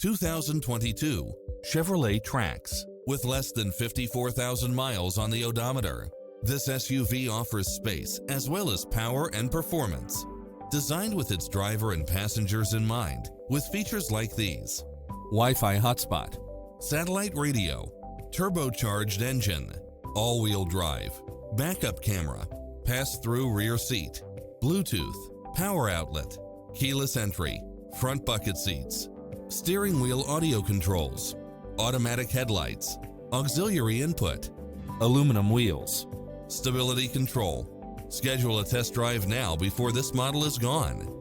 2022 Chevrolet TRAX. With less than 54,000 miles on the odometer, this SUV offers space as well as power and performance. Designed with its driver and passengers in mind, with features like these: Wi-Fi hotspot, satellite radio, turbocharged engine, all-wheel drive, backup camera, pass-through rear seat, Bluetooth, power outlet, keyless entry, front bucket seats, steering wheel audio controls, automatic headlights, auxiliary input, aluminum wheels, stability control. Schedule a test drive now before this model is gone.